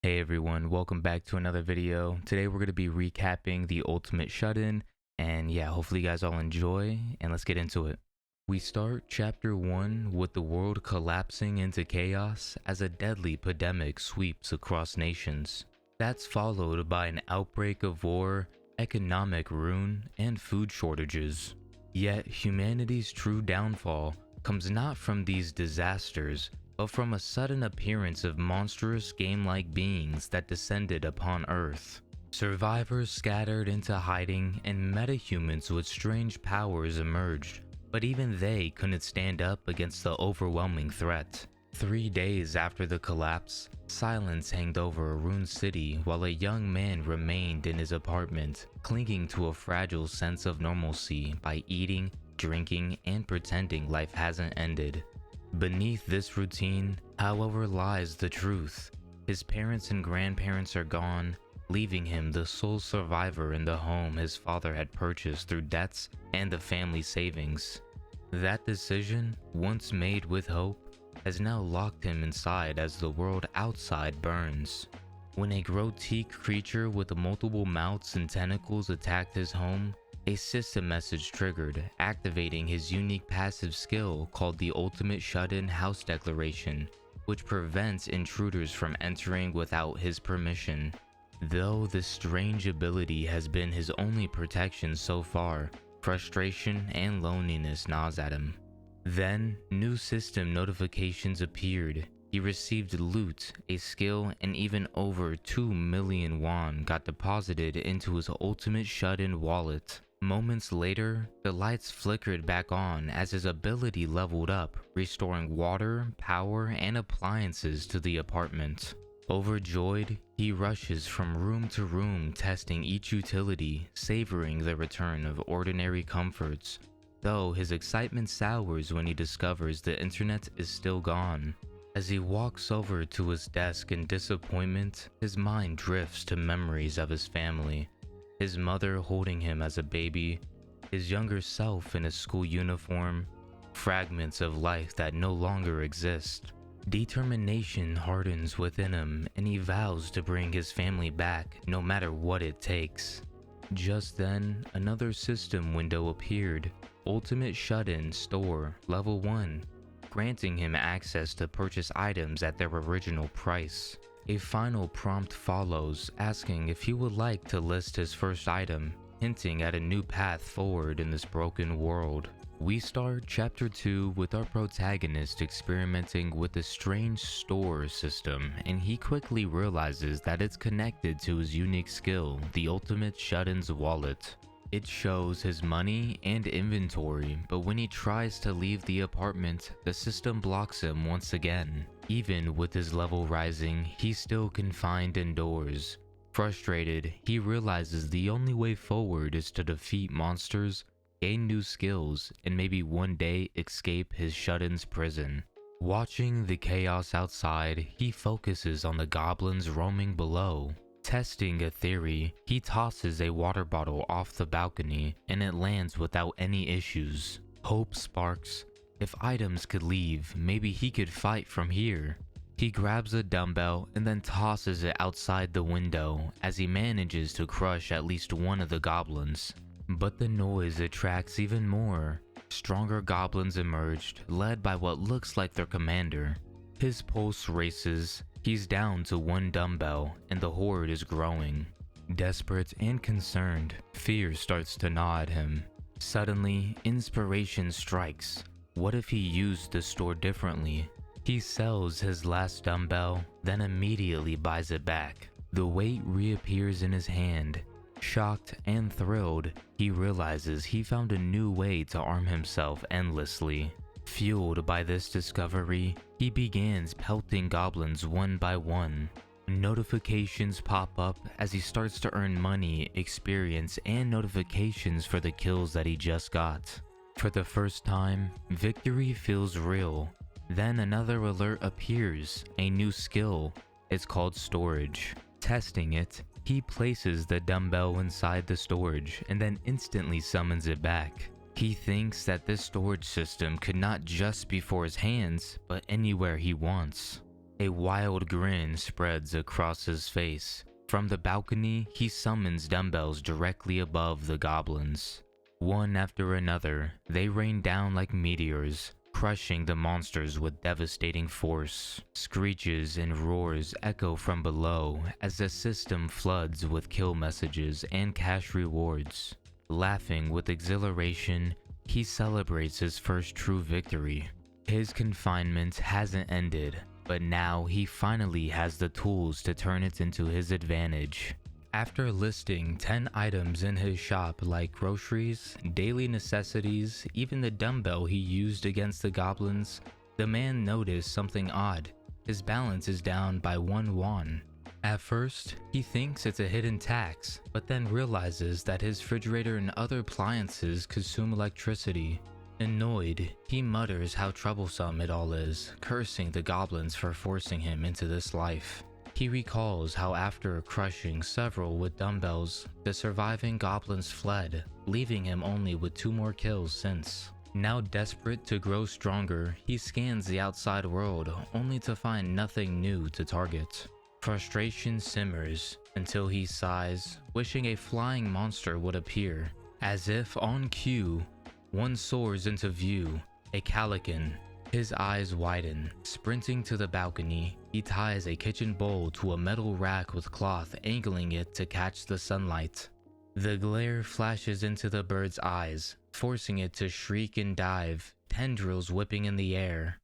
Hey everyone, welcome back to another video. Today we're going to be recapping the Ultimate Shut-In, and yeah, hopefully you guys all enjoy, and let's get into it. We start chapter 1 with the world collapsing into chaos as a deadly pandemic sweeps across nations. That's followed by an outbreak of war, economic ruin, and food shortages. Yet humanity's true downfall comes not from these disasters, but from a sudden appearance of monstrous game-like beings that descended upon Earth. Survivors scattered into hiding and metahumans with strange powers emerged, but even they couldn't stand up against the overwhelming threat. 3 days after the collapse, silence hanged over a ruined city while a young man remained in his apartment, clinging to a fragile sense of normalcy by eating, drinking, and pretending life hasn't ended. Beneath this routine, however, lies the truth. His parents and grandparents are gone, leaving him the sole survivor in the home his father had purchased through debts and the family savings. That decision, once made with hope, has now locked him inside as the world outside burns. When a grotesque creature with multiple mouths and tentacles attacked his home, a system message triggered, activating his unique passive skill called the Ultimate Shut-In House Declaration, which prevents intruders from entering without his permission. Though this strange ability has been his only protection so far, frustration and loneliness gnaws at him. Then, new system notifications appeared. He received loot, a skill, and even over 2 million won got deposited into his Ultimate Shut-In wallet. Moments later, the lights flickered back on as his ability leveled up, restoring water, power, and appliances to the apartment. Overjoyed, he rushes from room to room testing each utility, savoring the return of ordinary comforts. Though his excitement sours when he discovers the internet is still gone. As he walks over to his desk in disappointment, his mind drifts to memories of his family. His mother holding him as a baby, his younger self in a school uniform, fragments of life that no longer exist. Determination hardens within him, and he vows to bring his family back no matter what it takes. Just then, another system window appeared, Ultimate Shut-In Store Level 1, granting him access to purchase items at their original price. A final prompt follows, asking if he would like to list his first item, hinting at a new path forward in this broken world. We start chapter 2 with our protagonist experimenting with the strange store system, and he quickly realizes that it's connected to his unique skill, the Ultimate Shut-In's wallet. It shows his money and inventory, but when he tries to leave the apartment, the system blocks him once again. Even with his level rising, he's still confined indoors. Frustrated, he realizes the only way forward is to defeat monsters, gain new skills, and maybe one day escape his shut-in's prison. Watching the chaos outside, he focuses on the goblins roaming below. Testing a theory, he tosses a water bottle off the balcony, and it lands without any issues. Hope sparks. If items could leave, maybe he could fight from here. He grabs a dumbbell and then tosses it outside the window as he manages to crush at least one of the goblins. But the noise attracts even more. Stronger goblins emerged, led by what looks like their commander. His pulse races. He's down to one dumbbell, and the horde is growing. Desperate and concerned, fear starts to gnaw at him. Suddenly, inspiration strikes. What if he used the store differently? He sells his last dumbbell, then immediately buys it back. The weight reappears in his hand. Shocked and thrilled, he realizes he found a new way to arm himself endlessly. Fueled by this discovery, he begins pelting goblins one by one. Notifications pop up as he starts to earn money, experience, and notifications for the kills that he just got. For the first time, victory feels real. Then another alert appears, a new skill. It's called storage. Testing it, he places the dumbbell inside the storage and then instantly summons it back. He thinks that this storage system could not just be for his hands, but anywhere he wants. A wild grin spreads across his face. From the balcony, he summons dumbbells directly above the goblins. One after another, they rain down like meteors, crushing the monsters with devastating force. Screeches and roars echo from below as the system floods with kill messages and cash rewards. Laughing with exhilaration, he celebrates his first true victory. His confinement hasn't ended, but now he finally has the tools to turn it into his advantage. After listing 10 items in his shop like groceries, daily necessities, even the dumbbell he used against the goblins, the man noticed something odd. His balance is down by 1 won. At first, he thinks it's a hidden tax, but then realizes that his refrigerator and other appliances consume electricity. Annoyed, he mutters how troublesome it all is, cursing the goblins for forcing him into this life. He recalls how after crushing several with dumbbells, the surviving goblins fled, leaving him only with 2 more kills since. Now desperate to grow stronger, he scans the outside world only to find nothing new to target. Frustration simmers until he sighs, wishing a flying monster would appear. As if on cue, one soars into view, a calican. His eyes widen. Sprinting to the balcony, he ties a kitchen bowl to a metal rack with cloth, angling it to catch the sunlight. The glare flashes into the bird's eyes, forcing it to shriek and dive, tendrils whipping in the air.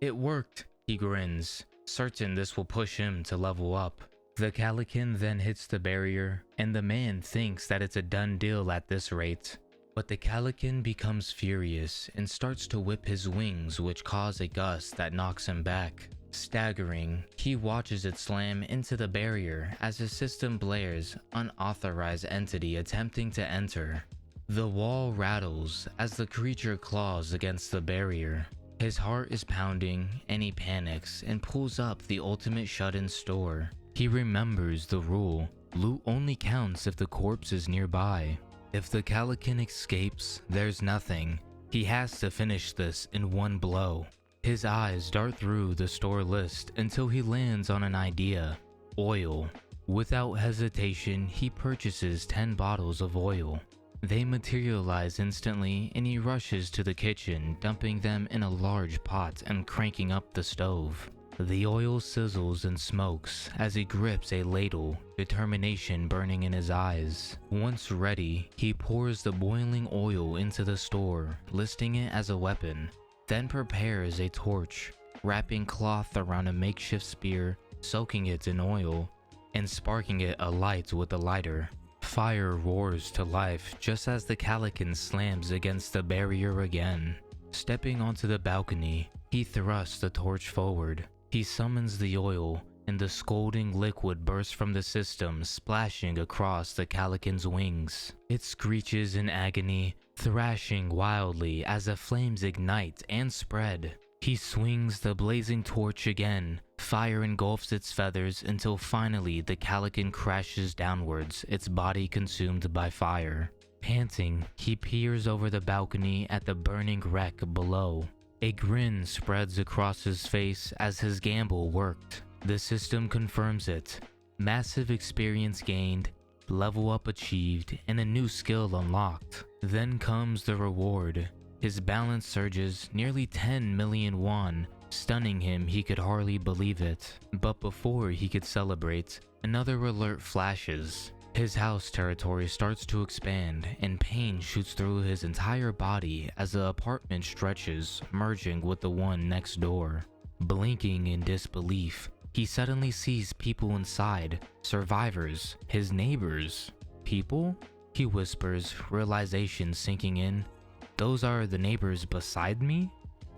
It worked, he grins, certain this will push him to level up. The calican then hits the barrier, and the man thinks that it's a done deal at this rate. But the calican becomes furious and starts to whip his wings, which cause a gust that knocks him back. Staggering, he watches it slam into the barrier as the system blares, unauthorized entity attempting to enter. The wall rattles as the creature claws against the barrier. His heart is pounding and he panics and pulls up the ultimate shut-in store. He remembers the rule, loot only counts if the corpse is nearby. If the calican escapes, there's nothing. He has to finish this in one blow. His eyes dart through the store list until he lands on an idea. Oil. Without hesitation, he purchases 10 bottles of oil. They materialize instantly and he rushes to the kitchen, dumping them in a large pot and cranking up the stove. The oil sizzles and smokes as he grips a ladle, determination burning in his eyes. Once ready, he pours the boiling oil into the store, listing it as a weapon, then prepares a torch, wrapping cloth around a makeshift spear, soaking it in oil, and sparking it alight with a lighter. Fire roars to life just as the calican slams against the barrier again. Stepping onto the balcony, he thrusts the torch forward. He summons the oil, and the scalding liquid bursts from the system, splashing across the calican's wings. It screeches in agony, thrashing wildly as the flames ignite and spread. He swings the blazing torch again. Fire engulfs its feathers until finally the calican crashes downwards, its body consumed by fire. Panting, he peers over the balcony at the burning wreck below. A grin spreads across his face as his gamble worked. The system confirms it. Massive experience gained, level up achieved, and a new skill unlocked. Then comes the reward. His balance surges nearly 10 million won, stunning him. He could hardly believe it. But before he could celebrate, another alert flashes. His house territory starts to expand, and pain shoots through his entire body as the apartment stretches, merging with the one next door. Blinking in disbelief, he suddenly sees people inside, survivors, his neighbors. People? He whispers, realization sinking in. Those are the neighbors beside me?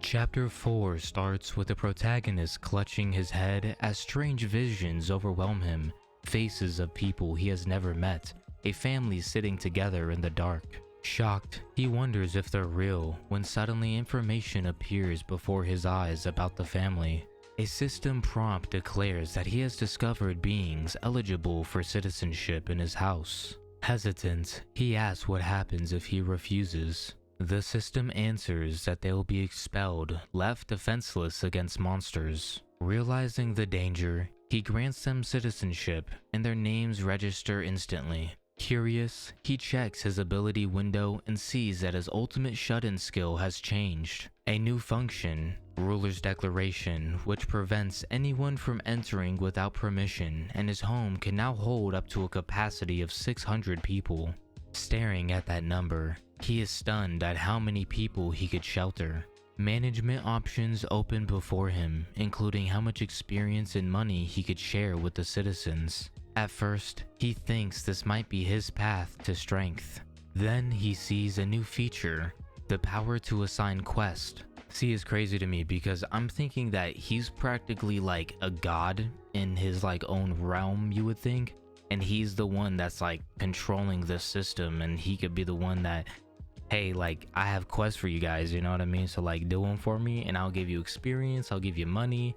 Chapter 4 starts with the protagonist clutching his head as strange visions overwhelm him. Faces of people he has never met, a family sitting together in the dark. Shocked, he wonders if they're real when suddenly information appears before his eyes about the family. A system prompt declares that he has discovered beings eligible for citizenship in his house. Hesitant, he asks what happens if he refuses. The system answers that they will be expelled, left defenseless against monsters. Realizing the danger, he grants them citizenship and their names register instantly. Curious, he checks his ability window and sees that his ultimate shut-in skill has changed. A new function, Ruler's Declaration, which prevents anyone from entering without permission, and his home can now hold up to a capacity of 600 people. Staring at that number, he is stunned at how many people he could shelter. Management options open before him, including how much experience and money he could share with the citizens. At first, he thinks this might be his path to strength. Then he sees a new feature, the power to assign quests. See, it's crazy to me because I'm thinking that he's practically like a god in his like own realm, you would think. And he's the one that's like controlling the system, and he could be the one that, hey, like, I have quests for you guys, you know what I mean? So like, do them for me and I'll give you experience, I'll give you money.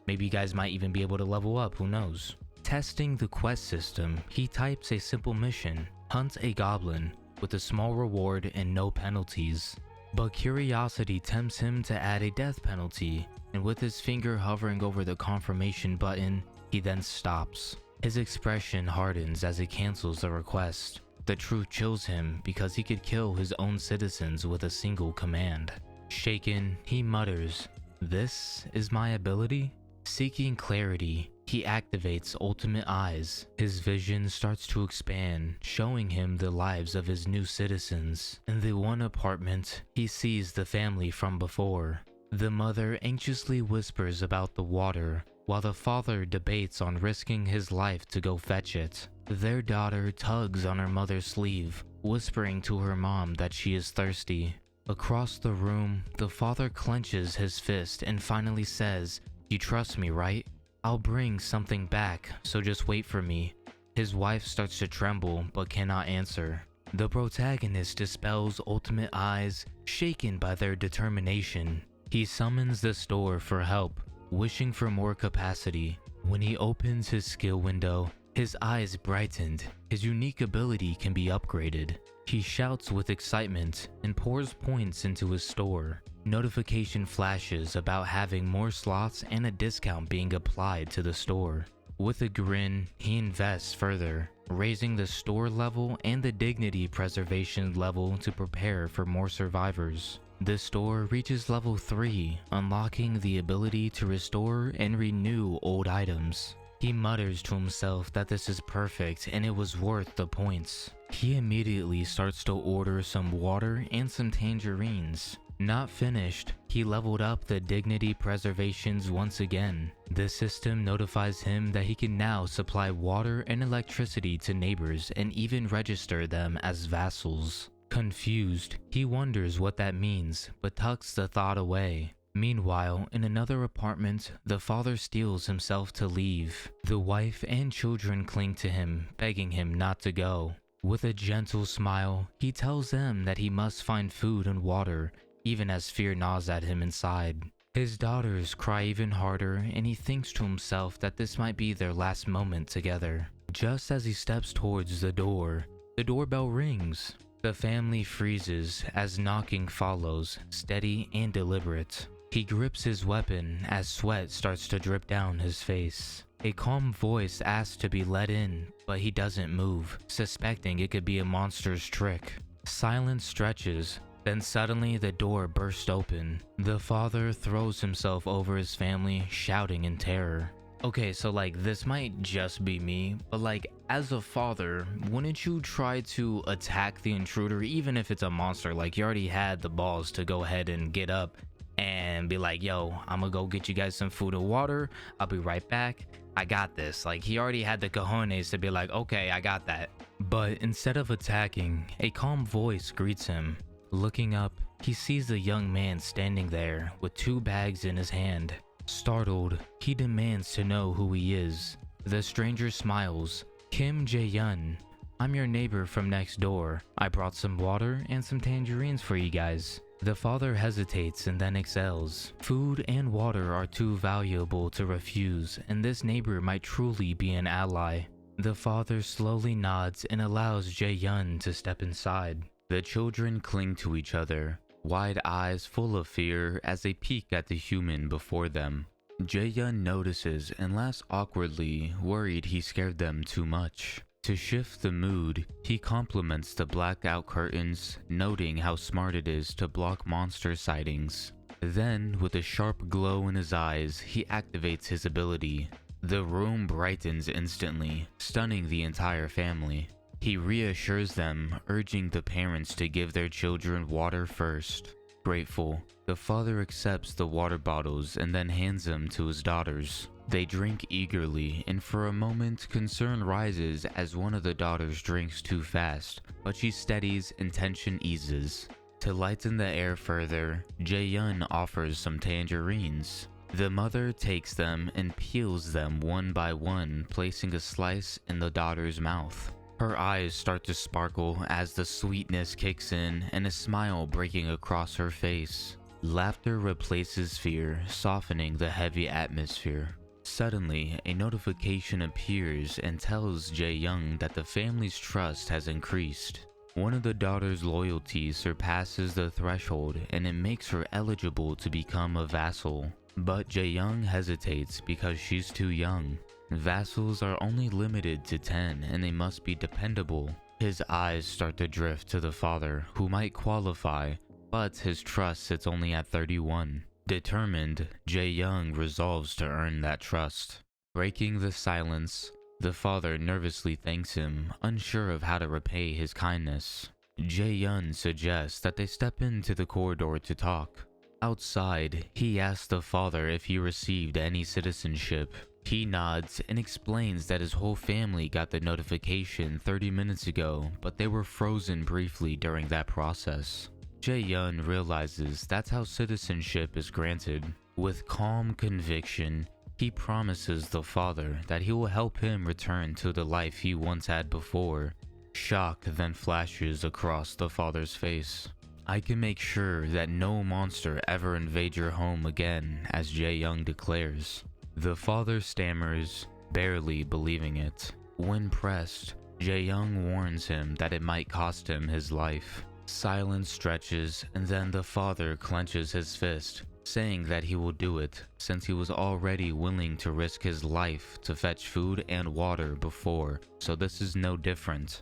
Maybe you guys might even be able to level up, who knows? Testing the quest system, he types a simple mission, hunt a goblin, with a small reward and no penalties. But curiosity tempts him to add a death penalty, and with his finger hovering over the confirmation button, he then stops. His expression hardens as he cancels the request. The truth chills him because he could kill his own citizens with a single command. Shaken, he mutters, "This is my ability?" Seeking clarity, he activates Ultimate Eyes. His vision starts to expand, showing him the lives of his new citizens. In the one apartment, he sees the family from before. The mother anxiously whispers about the water, while the father debates on risking his life to go fetch it. Their daughter tugs on her mother's sleeve, whispering to her mom that she is thirsty. Across the room, the father clenches his fist and finally says, "You trust me, right? I'll bring something back, so just wait for me." His wife starts to tremble but cannot answer. The protagonist dispels Ultimate Eyes, shaken by their determination. He summons the store for help, wishing for more capacity. When he opens his skill window, his eyes brightened. His unique ability can be upgraded. He shouts with excitement and pours points into his store. Notification flashes about having more slots and a discount being applied to the store. With a grin, he invests further, raising the store level and the dignity preservation level to prepare for more survivors. The store reaches level 3, unlocking the ability to restore and renew old items. He mutters to himself that this is perfect and it was worth the points. He immediately starts to order some water and some tangerines. Not finished, he leveled up the dignity preservations once again. The system notifies him that he can now supply water and electricity to neighbors and even register them as vassals. Confused, he wonders what that means, but tucks the thought away. Meanwhile, in another apartment, the father steels himself to leave. The wife and children cling to him, begging him not to go. With a gentle smile, he tells them that he must find food and water, even as fear gnaws at him inside. His daughters cry even harder, and he thinks to himself that this might be their last moment together. Just as he steps towards the doorbell rings. The family freezes as knocking follows, steady and deliberate. He grips his weapon as sweat starts to drip down his face. A calm voice asks to be let in, but he doesn't move, suspecting it could be a monster's trick. Silence stretches, then suddenly the door bursts open. The father throws himself over his family, shouting in terror. Okay, so like this might just be me, but like as a father, wouldn't you try to attack the intruder even if it's a monster? Like you already had the balls to go ahead and get up and be like, "Yo, I'm gonna go get you guys some food and water. I'll be right back. I got this." Like he already had the cojones to be like, "Okay, I got that." But instead of attacking, a calm voice greets him. Looking up, he sees a young man standing there with 2 bags in his hand. Startled, he demands to know who he is. The stranger smiles. "Kim Jaehyun, I'm your neighbor from next door. I brought some water and some tangerines for you guys." The father hesitates and then exhales. Food and water are too valuable to refuse, and this neighbor might truly be an ally. The father slowly nods and allows Jaehyun to step inside. The children cling to each other, wide eyes full of fear as they peek at the human before them. Jaehyun notices and laughs awkwardly, worried he scared them too much. To shift the mood, he compliments the blackout curtains, noting how smart it is to block monster sightings. Then, with a sharp glow in his eyes, he activates his ability. The room brightens instantly, stunning the entire family. He reassures them, urging the parents to give their children water first. Grateful, the father accepts the water bottles and then hands them to his daughters. They drink eagerly, and for a moment concern rises as one of the daughters drinks too fast, but she steadies and tension eases. To lighten the air further, Jaehyun offers some tangerines. The mother takes them and peels them one by one, placing a slice in the daughter's mouth. Her eyes start to sparkle as the sweetness kicks in and a smile breaking across her face. Laughter replaces fear, softening the heavy atmosphere. Suddenly, a notification appears and tells Jaehyun that the family's trust has increased. One of the daughter's loyalties surpasses the threshold and it makes her eligible to become a vassal. But Jaehyun hesitates because she's too young. Vassals are only limited to 10 and they must be dependable. His eyes start to drift to the father, who might qualify, but his trust sits only at 31. Determined, Jaehyun resolves to earn that trust. Breaking the silence, the father nervously thanks him, unsure of how to repay his kindness. Jaehyun suggests that they step into the corridor to talk. Outside, he asks the father if he received any citizenship. He nods and explains that his whole family got the notification 30 minutes ago, but they were frozen briefly during that process. Jaehyun realizes that's how citizenship is granted. With calm conviction, he promises the father that he will help him return to the life he once had before. Shock then flashes across the father's face. "I can make sure that no monster ever invade your home again," as Jaehyun declares. The father stammers, barely believing it. When pressed, Jaehyun warns him that it might cost him his life. Silence stretches, and then the father clenches his fist, saying that he will do it since he was already willing to risk his life to fetch food and water before, so this is no different.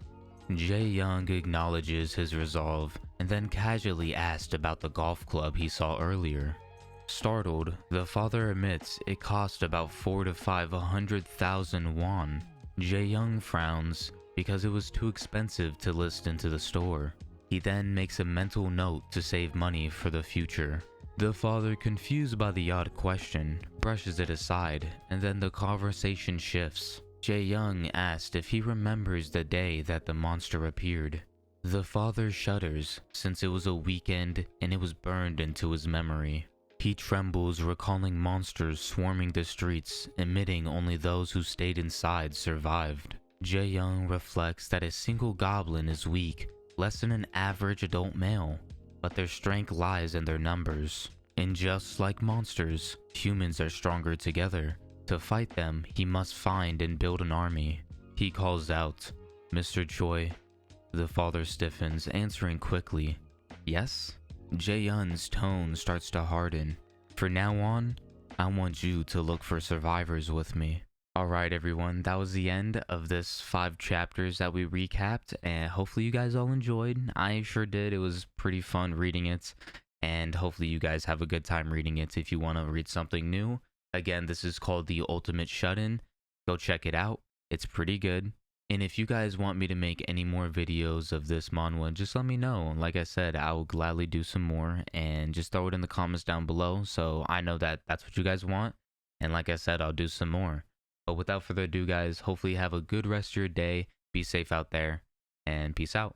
Jaehyun acknowledges his resolve and then casually asked about the golf club he saw earlier. Startled, the father admits it cost about 400 to 500,000 won. Jaehyun frowns because it was too expensive to list into the store. He then makes a mental note to save money for the future. The father, confused by the odd question, brushes it aside, and then the conversation shifts. Jaehyun asked if he remembers the day that the monster appeared. The father shudders since it was a weekend and it was burned into his memory. He trembles, recalling monsters swarming the streets, admitting only those who stayed inside survived. Jaehyun reflects that a single goblin is weak, less than an average adult male, but their strength lies in their numbers. And just like monsters, humans are stronger together. To fight them, he must find and build an army. He calls out, "Mr. Choi." The father stiffens, answering quickly, "Yes?" Jaehyun's tone starts to harden. "For now on, I want you to look for survivors with me." Alright everyone, that was the end of this 5 chapters that we recapped, and hopefully you guys all enjoyed. I sure did. It was pretty fun reading it, and hopefully you guys have a good time reading it if you want to read something new. Again, this is called The Ultimate Shut-In. Go check it out. It's pretty good. And if you guys want me to make any more videos of this manhwa, just let me know. Like I said, I will gladly do some more, and just throw it in the comments down below so I know that that's what you guys want. And like I said, I'll do some more. But without further ado, guys, hopefully you have a good rest of your day. Be safe out there, and peace out.